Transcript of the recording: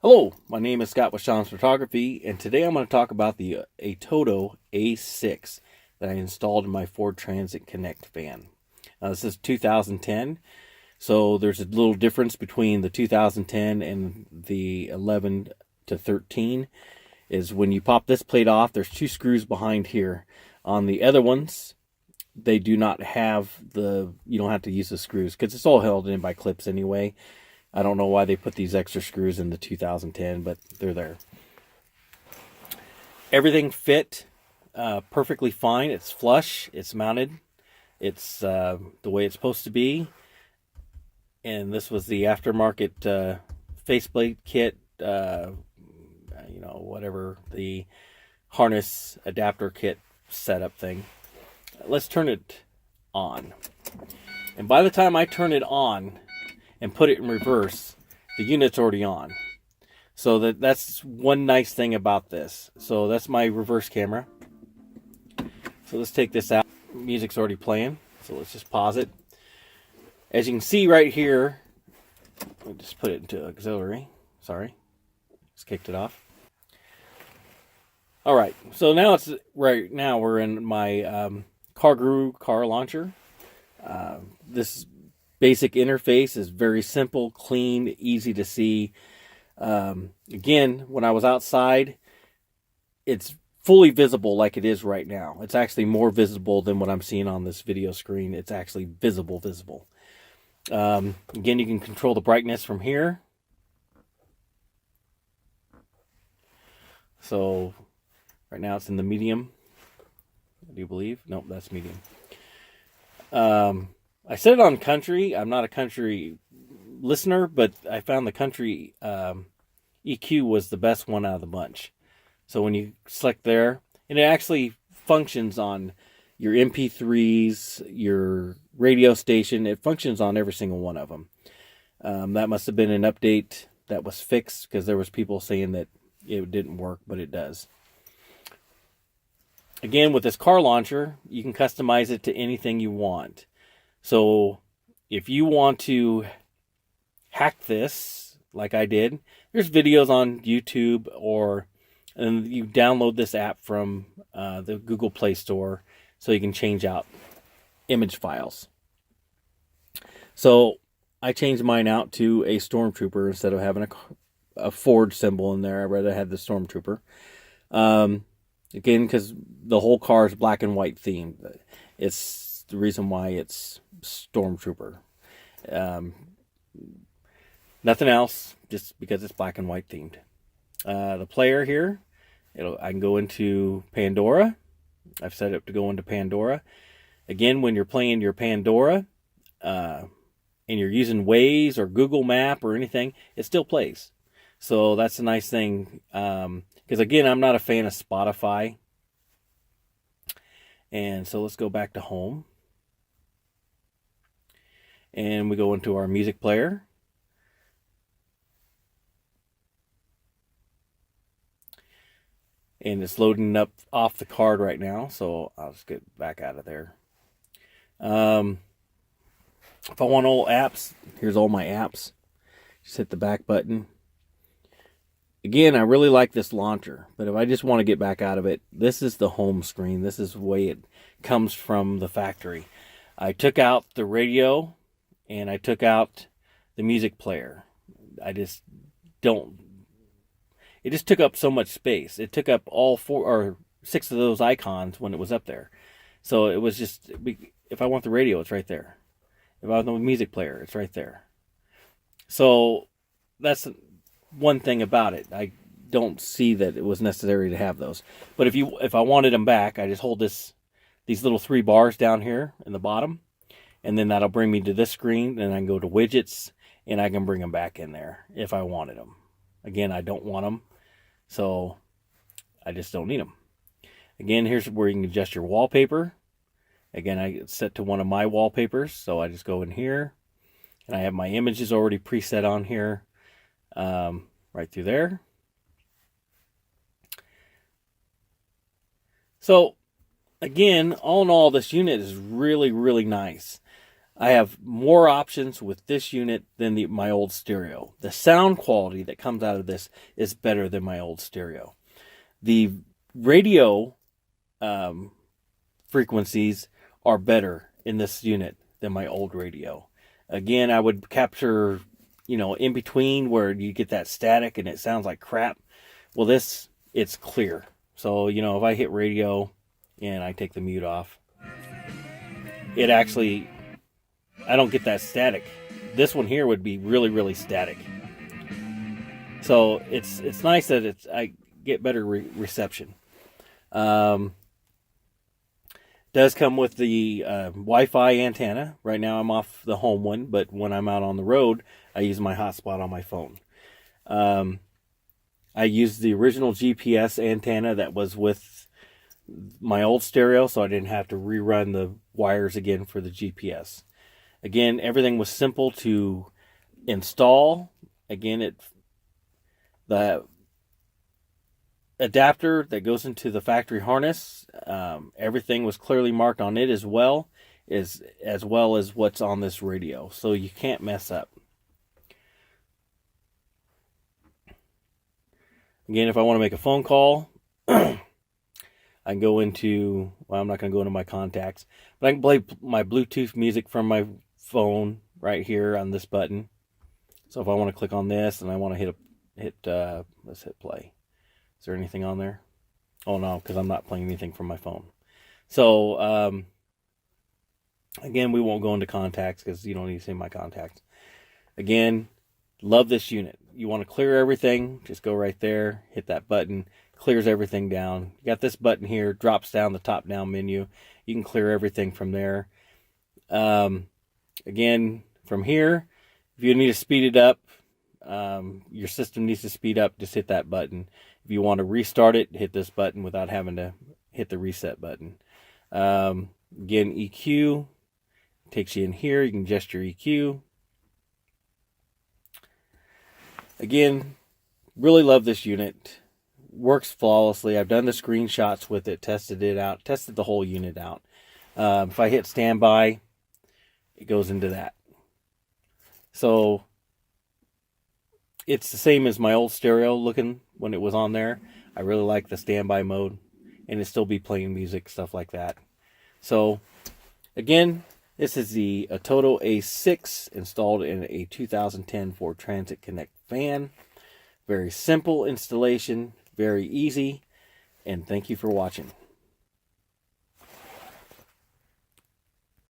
Hello, my name is Scott with Sean's Photography, and today I'm going to talk about the ATOTO A6 that I installed in my Ford Transit Connect van. This is 2010, so there's a little difference between the 2010 and the 11 to 13, is when you pop this plate off, there's two screws behind here. On the other ones, they do not have you don't have to use the screws, because it's all held in by clips anyway. I don't know why they put these extra screws in the 2010, but they're there. Everything fit perfectly fine. It's flush. It's mounted. It's the way it's supposed to be. And this was the aftermarket faceplate kit, whatever, the harness adapter kit setup thing. Let's turn it on. And by the time I turn it on and put it in reverse, the unit's already on. So that's one nice thing about this. So that's my reverse camera. So let's take this out. Music's already playing, so let's just pause it. As you can see right here, let me just put it into auxiliary. Sorry, just kicked it off. All right, so now we're in my CarGuru car launcher. This basic interface is very simple, clean, easy to see. Again, when I was outside, it's fully visible like it is right now. It's actually more visible than what I'm seeing on this video screen. It's actually visible. Again, you can control the brightness from here. So right now it's in the medium, I do believe. Nope, that's medium. I set it on country. I'm not a country listener, but I found the country EQ was the best one out of the bunch. So when you select there, and it actually functions on your MP3s, your radio station. It functions on every single one of them. That must have been an update that was fixed, because there was people saying that it didn't work, but it does. Again, with this car launcher, you can customize it to anything you want. So if you want to hack this, like I did, there's videos on YouTube, and you download this app from the Google Play Store, so you can change out image files. So I changed mine out to a Stormtrooper instead of having a Ford symbol in there. I'd rather have the Stormtrooper. Again, because the whole car is black and white themed. It's the reason why it's Stormtrooper. Nothing else, just because it's black and white themed. The player here, I can go into Pandora. I've set it up to go into Pandora. Again, when you're playing your Pandora and you're using Waze or Google Map or anything, it still plays. So that's a nice thing. Because again, I'm not a fan of Spotify. And so let's go back to home. And we go into our music player. And it's loading up off the card right now, so I'll just get back out of there. If I want all apps, here's all my apps. Just hit the back button. Again, I really like this launcher, but if I just want to get back out of it, this is the home screen. This is the way it comes from the factory. I took out the radio, and I took out the music player. It just took up so much space. It took up all 4 or 6 of those icons when it was up there. So it was just, if I want the radio, it's right there. If I want the music player, it's right there. So that's one thing about it. I don't see that it was necessary to have those. But if I wanted them back, I just hold these little 3 bars down here in the bottom, and then that'll bring me to this screen, and I can go to widgets, and I can bring them back in there if I wanted them. Again, I don't want them, so I just don't need them. Again, here's where you can adjust your wallpaper. Again, I set to one of my wallpapers, so I just go in here, and I have my images already preset on here, right through there. So again, all in all, this unit is really, really nice. I have more options with this unit than my old stereo. The sound quality that comes out of this is better than my old stereo. The radio frequencies are better in this unit than my old radio. Again, I would capture, in between where you get that static and it sounds like crap. Well, it's clear. So, if I hit radio and I take the mute off, it actually, I don't get that static. This one here would be really, really static. So it's nice that I get better reception. Does come with the Wi-Fi antenna. Right now I'm off the home one, but when I'm out on the road, I use my hotspot on my phone. I used the original GPS antenna that was with my old stereo, so I didn't have to rerun the wires again for the GPS. Again, everything was simple to install. Again, the adapter that goes into the factory harness, everything was clearly marked on it as well as what's on this radio, so you can't mess up. Again, if I want to make a phone call, I can go into, well, I'm not going to go into my contacts, but I can play my Bluetooth music from my phone right here on this button. So if I want to click on this and I want to let's hit play. Is there anything on there? Oh no, because I'm not playing anything from my phone. So again, we won't go into contacts because you don't need to see my contacts. Again, love this unit. You want to clear everything, just go right there, hit that button, clears everything down. You got this button here, drops down the top down menu. You can clear everything from there. Again, from here, if you need to speed it up, your system needs to speed up, just hit that button. If you want to restart it, hit this button without having to hit the reset button. Again, EQ takes you in here. You can adjust your EQ. Again, really love this unit. Works flawlessly. I've done the screenshots with it, tested it out, tested the whole unit out. If I hit standby, it goes into that. So it's the same as my old stereo looking when it was on there. I really like the standby mode, and it still be playing music, stuff like that. So again, this is the ATOTO A6 installed in a 2010 Ford Transit Connect van. Very simple installation, very easy, and thank you for watching.